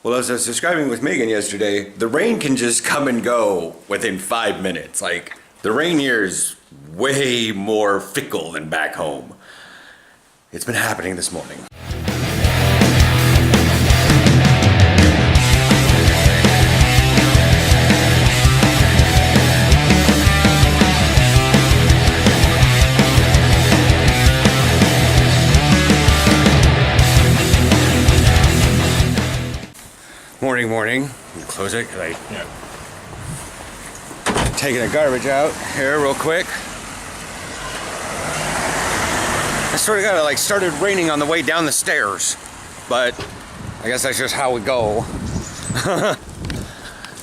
Well, as I was describing with Megan yesterday, the rain can just come and go within 5 minutes. Like, the rain here is way more fickle than back home. It's been happening this morning. Morning. Close it. Yeah. Taking the garbage out here real quick. I sort of got started raining on the way down the stairs, but I guess that's just how we go.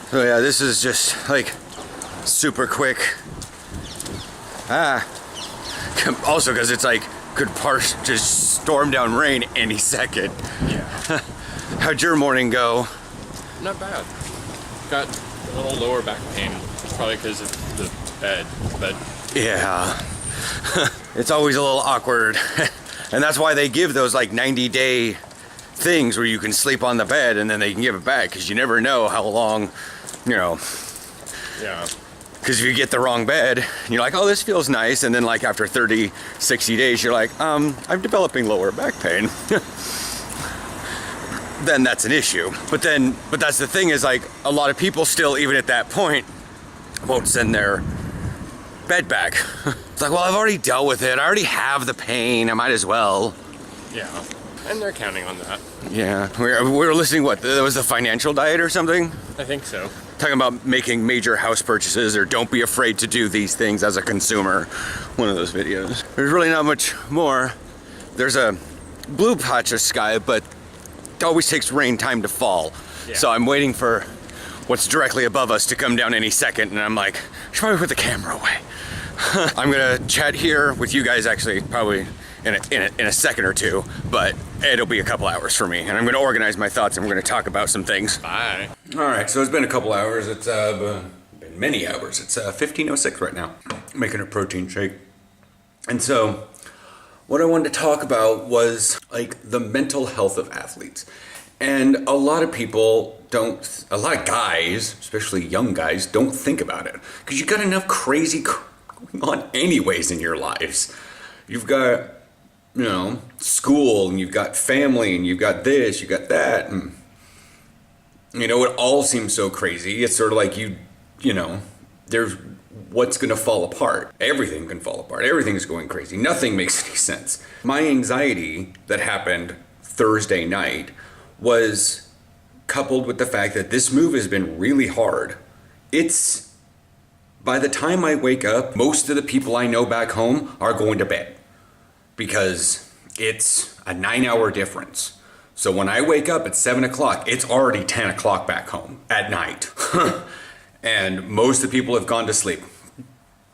So yeah, this is just super quick. Also because it's could just storm down rain any second. Yeah. How'd your morning go? Not bad. Got a little lower back pain. It's probably because of the bed, but yeah. It's always a little awkward. And that's why they give those 90-day things where you can sleep on the bed and then they can give it back, because you never know how long, yeah. Because if you get the wrong bed, and you're like, oh, this feels nice, and then after 30, 60 days, you're like, I'm developing lower back pain. Then that's an issue. But that's the thing is a lot of people still, even at that point, won't send their bed back. It's well, I've already dealt with it. I already have the pain. I might as well. Yeah. And they're counting on that. Yeah. We were listening, there was the financial diet or something? I think so. Talking about making major house purchases or don't be afraid to do these things as a consumer. One of those videos. There's really not much more. There's a blue patch of sky, but it always takes rain time to fall. Yeah. So I'm waiting for what's directly above us to come down any second, and I'm like, I should probably put the camera away. I'm gonna chat here with you guys actually probably in a second or two, but it'll be a couple hours for me, and I'm gonna organize my thoughts and we're gonna talk about some things. Bye. All right, so it's been a couple hours. It's been many hours. It's 15:06 right now. Making a protein shake. And so what I wanted to talk about was the mental health of athletes. And a lot of people don't, a lot of guys, especially young guys, don't think about it. Because you got enough crazy going on anyways in your lives. You've got, school, and you've got family, and you've got this, you've got that. And, it all seems so crazy. It's sort of there's what's going to fall apart. Everything can fall apart. Everything's going crazy. Nothing makes any sense. My anxiety that happened Thursday night was coupled with the fact that this move has been really hard. By the time I wake up, most of the people I know back home are going to bed because it's a 9-hour difference. So when I wake up at 7 o'clock, it's already 10 o'clock back home at night. And most of the people have gone to sleep.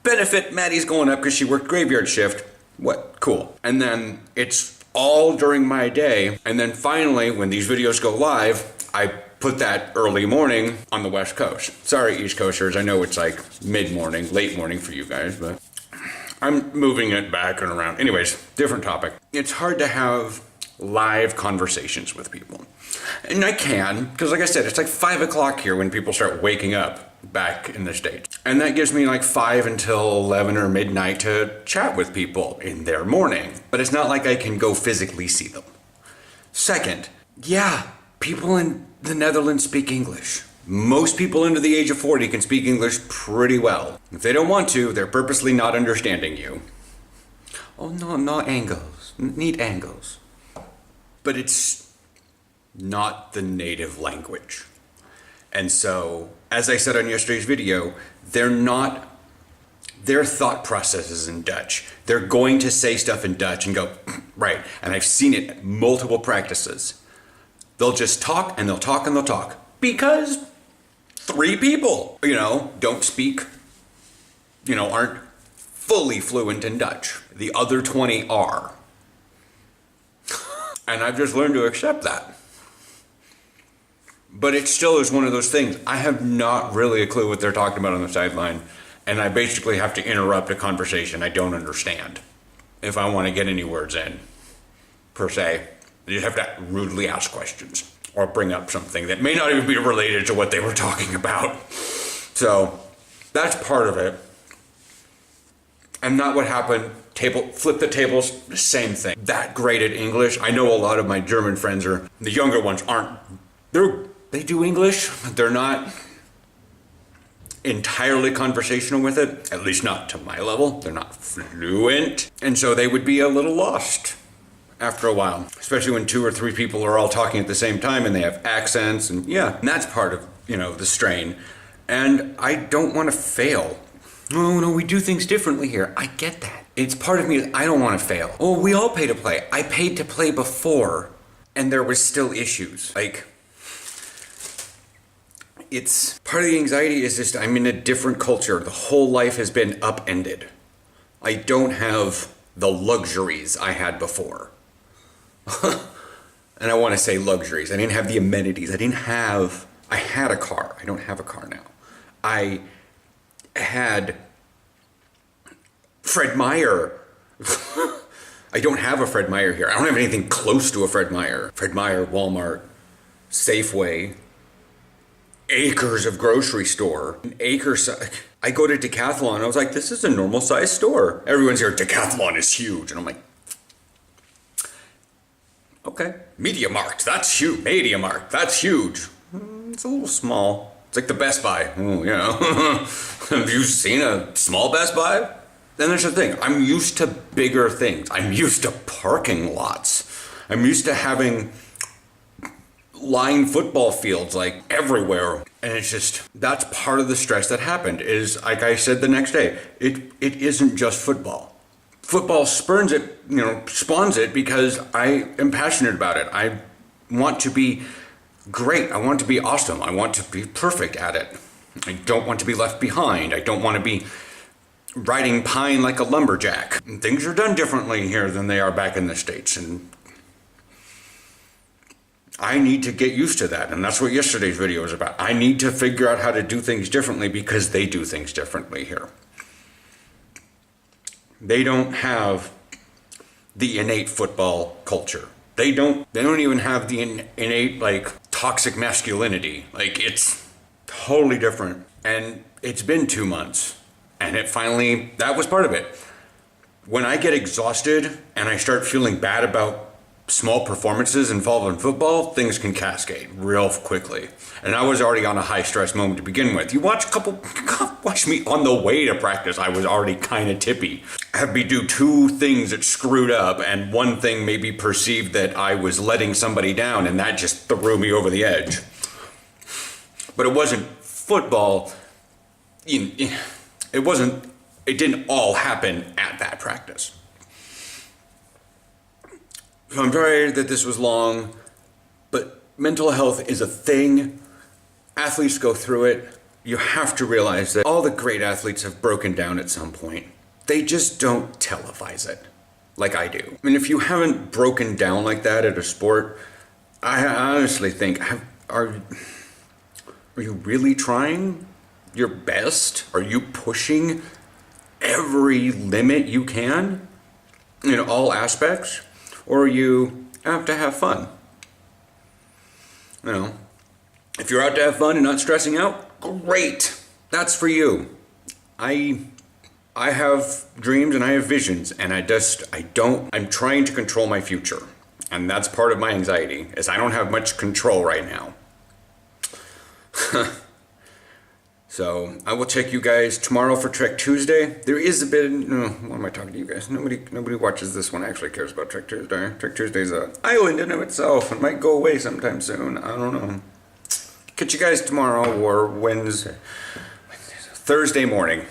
Benefit, Maddie's going up because she worked graveyard shift. What? Cool. And then it's all during my day. And then finally, when these videos go live, I put that early morning on the West Coast. Sorry, East Coasters. I know it's mid-morning, late morning for you guys, but I'm moving it back and around. Anyways, different topic. It's hard to have live conversations with people. And I can, because like I said, it's 5 o'clock here when people start waking up back in the States. And that gives me 5 until 11 or midnight to chat with people in their morning. But it's not like I can go physically see them. Second, yeah, people in the Netherlands speak English. Most people under the age of 40 can speak English pretty well. If they don't want to, they're purposely not understanding you. Oh no angles. Need angles. But it's not the native language. And so, as I said on yesterday's video, their thought process is in Dutch. They're going to say stuff in Dutch and go, right. And I've seen it at multiple practices. They'll just talk and they'll talk and they'll talk. Because 3 people, don't speak, aren't fully fluent in Dutch. The other 20 are. And I've just learned to accept that. But it still is one of those things. I have not really a clue what they're talking about on the sideline. And I basically have to interrupt a conversation I don't understand if I want to get any words in, per se. You just have to rudely ask questions. or bring up something that may not even be related to what they were talking about. So that's part of it. And not what happened. Flip the tables, same thing. That great at English. I know a lot of my German friends the younger ones aren't, they do English, but they're not entirely conversational with it, at least not to my level. They're not fluent. And so they would be a little lost after a while, especially when 2 or 3 people are all talking at the same time and they have accents, and and that's part of, the strain. And I don't want to fail. No, we do things differently here. I get that. It's part of me. I don't want to fail. Oh, we all pay to play. I paid to play before, and there was still issues. It's part of the anxiety is just I'm in a different culture. The whole life has been upended. I don't have the luxuries I had before. And I want to say luxuries. I didn't have the amenities. I had a car. I don't have a car now. I had Fred Meyer. I don't have a Fred Meyer here. I don't have anything close to a Fred Meyer. Fred Meyer, Walmart, Safeway, acres of grocery store, I go to Decathlon. I was like, this is a normal size store. Everyone's here, Decathlon is huge. And I'm like, okay. Media Markt, that's huge. Media Markt, that's huge. It's a little small. It's like the Best Buy. Have you seen a small Best Buy? Then there's the thing. I'm used to bigger things. I'm used to parking lots. I'm used to having lined football fields everywhere. And it's just, that's part of the stress that happened is, like I said the next day, it isn't just football. Football spawns it because I am passionate about it. I want to be great. I want to be awesome. I want to be perfect at it. I don't want to be left behind. I don't want to be riding pine like a lumberjack. And things are done differently here than they are back in the States. And I need to get used to that. And that's what yesterday's video was about. I need to figure out how to do things differently because they do things differently here. They don't have the innate football culture. They don't even have the innate toxic masculinity. It's totally different. And it's been 2 months. And that was part of it. When I get exhausted and I start feeling bad about small performances involved in football, things can cascade real quickly. And I was already on a high stress moment to begin with. You watch me on the way to practice, I was already kind of tippy. I had me do 2 things that screwed up, and one thing maybe perceived that I was letting somebody down, and that just threw me over the edge. But it wasn't football. It didn't all happen at that practice. So I'm sorry that this was long, but mental health is a thing. Athletes go through it. You have to realize that all the great athletes have broken down at some point. They just don't televise it like I do. I mean, if you haven't broken down like that at a sport, I honestly think, are you really trying your best? Are you pushing every limit you can in all aspects? Or you have to have fun? If you're out to have fun and not stressing out, great. That's for you. I have dreams and I have visions, and I'm trying to control my future. And that's part of my anxiety, is I don't have much control right now. So I will check you guys tomorrow for Trek Tuesday. There is a bit. Why am I talking to you guys? Nobody watches this one. Actually cares about Trek Tuesday. Trek Tuesday's an island in of itself. It might go away sometime soon. I don't know. Catch you guys tomorrow or Thursday morning.